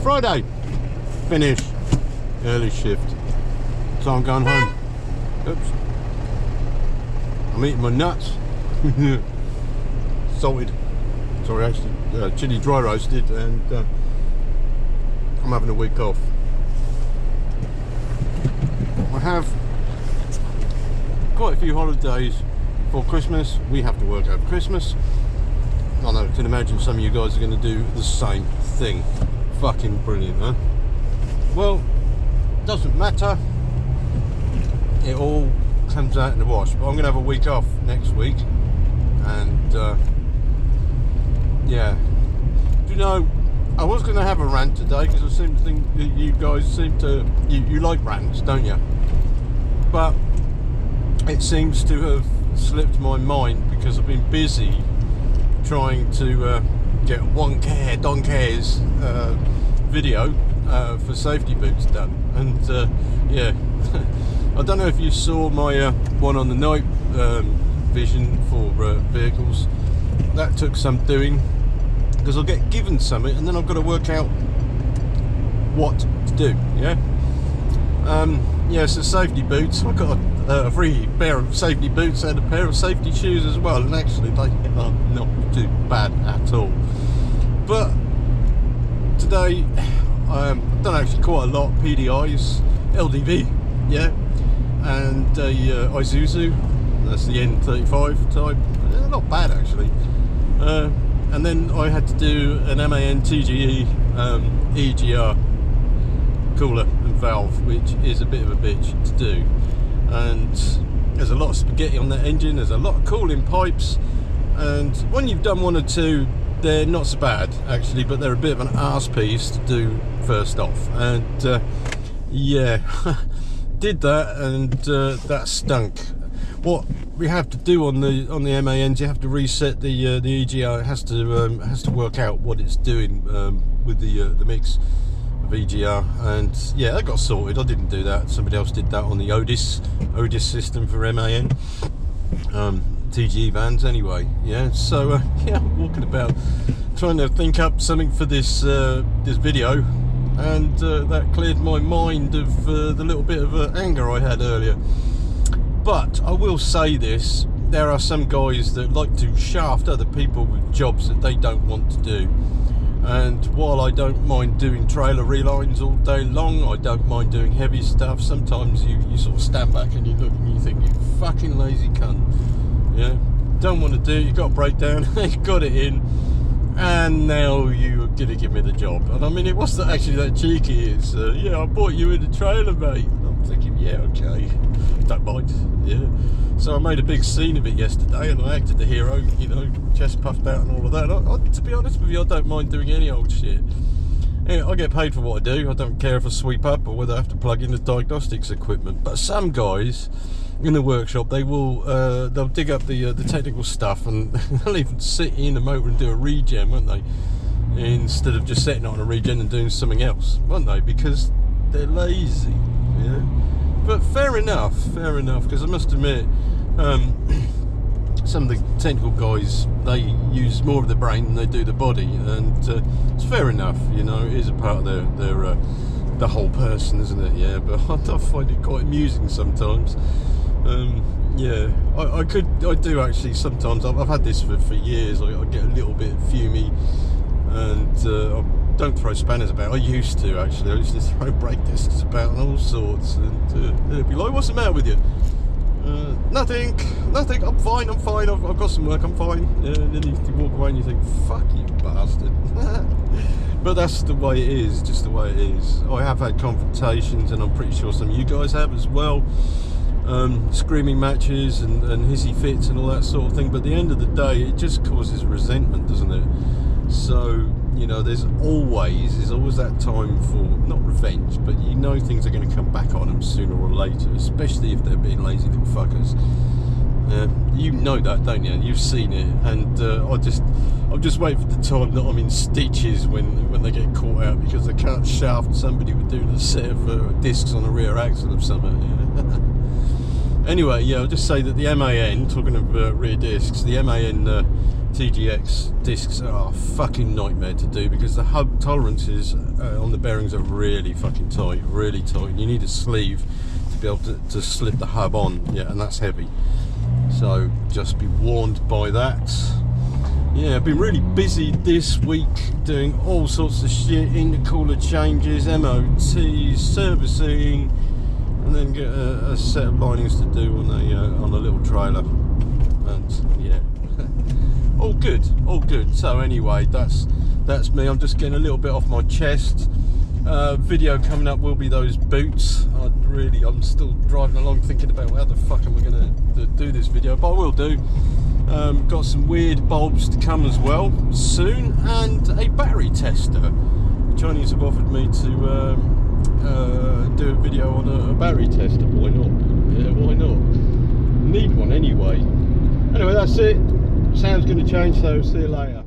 Friday. Finish. Early shift. So I'm going home. Oops. I'm eating my nuts. Salted. Sorry, actually, chili dry roasted, and I'm having a week off. I have quite a few holidays for Christmas. We have to work over Christmas. I know, I can imagine some of you guys are going to do the same thing. Fucking brilliant, huh? Well, doesn't matter. It all comes out in the wash. But I'm going to have a week off next week, and yeah. Do you know, I was going to have a rant today because I seem to think that you guys seem to you like rants, don't you? But it seems to have slipped my mind because I've been busy trying to get one care, don't cares video for safety boots done, and yeah. I don't know if you saw my one on the night vision for vehicles. That took some doing because I'll get given something and then I've got to work out what to do. Yeah, so safety boots. I got a free pair of safety boots and a pair of safety shoes as well, and actually they are not too bad at all. But today I've done actually quite a lot. PDIs, LDV, yeah, and a Isuzu. That's the N35 type. Not bad actually. And then I had to do an MAN TGE EGR cooler and valve, which is a bit of a bitch to do. And there's a lot of spaghetti on that engine. There's a lot of cooling pipes, and when you've done one or two, they're not so bad actually, but they're a bit of an arse piece to do first off. And yeah, did that, and that stunk. What we have to do on the MANs, you have to reset the EGR. It has to work out what it's doing with the mix of EGR, and yeah, that got sorted. I didn't do that. Somebody else did that on the Otis system for MAN TGE vans anyway. Yeah, so yeah, I'm walking about trying to think up something for this this video, and that cleared my mind of the little bit of anger I had earlier. But I will say this, there are some guys that like to shaft other people with jobs that they don't want to do. And while I don't mind doing trailer relines all day long, I don't mind doing heavy stuff, sometimes you sort of stand back and you look and you think, you fucking lazy cunt. Yeah, don't want to do it, you got a breakdown, you got it in, and now you're going to give me the job. And I mean, it wasn't actually that cheeky. It's, yeah, I bought you in the trailer, mate. And I'm thinking, yeah, okay, don't mind, yeah. So I made a big scene of it yesterday, and I acted the hero, you know, chest puffed out and all of that. To be honest with you, I don't mind doing any old shit. Yeah, I get paid for what I do. I don't care if I sweep up or whether I have to plug in the diagnostics equipment. But some guys in the workshop, they will they'll dig up the technical stuff, and they'll even sit in the motor and do a regen, won't they? Instead of just setting it on a regen and doing something else, won't they? Because they're lazy. Yeah. But fair enough, because I must admit, some of the technical guys, they use more of the brain than they do the body, and it's fair enough, you know, it is a part of their the whole person, isn't it? Yeah, but I find it quite amusing sometimes. Yeah, I do actually sometimes. I've had this for years. I get a little bit fumey, and I don't throw spanners about. I used to actually. I used to throw brake discs about and all sorts, and they'd be like, "What's the matter with you?" Nothing. I'm fine. I've got some work. I'm fine. And then you walk away and you think, "Fuck you, bastard." But that's the way it is. Just the way it is. I have had confrontations, and I'm pretty sure some of you guys have as well. Screaming matches and hissy fits and all that sort of thing. But at the end of the day, it just causes resentment, doesn't it? So, you know, there's always that time for, not revenge, but you know things are going to come back on them sooner or later, especially if they're being lazy little fuckers. You know that, don't you? You've seen it, and I'm just waiting for the time that I'm in stitches when they get caught out because they can't shaft somebody with doing a set of discs on a rear axle of something. Yeah. Anyway, yeah, I'll just say that the MAN, talking of rear discs, the MAN TGX discs are a fucking nightmare to do because the hub tolerances on the bearings are really fucking tight, really tight. And you need a sleeve to be able to slip the hub on, yeah, and that's heavy. So just be warned by that. Yeah, I've been really busy this week doing all sorts of shit, intercooler changes, MOTs, servicing, and then get a set of linings to do on a little trailer. And yeah, all good, all good. So anyway, that's me. I'm just getting a little bit off my chest. Video coming up will be those boots. I'm still driving along thinking about how the fuck am I going to do this video, but I will do. Got some weird bulbs to come as well soon, and a battery tester. The Chinese have offered me to do a video on a battery tester. Why not? Yeah, why not? Need one anyway. Anyway, that's it. Sound's going to change, so see you later.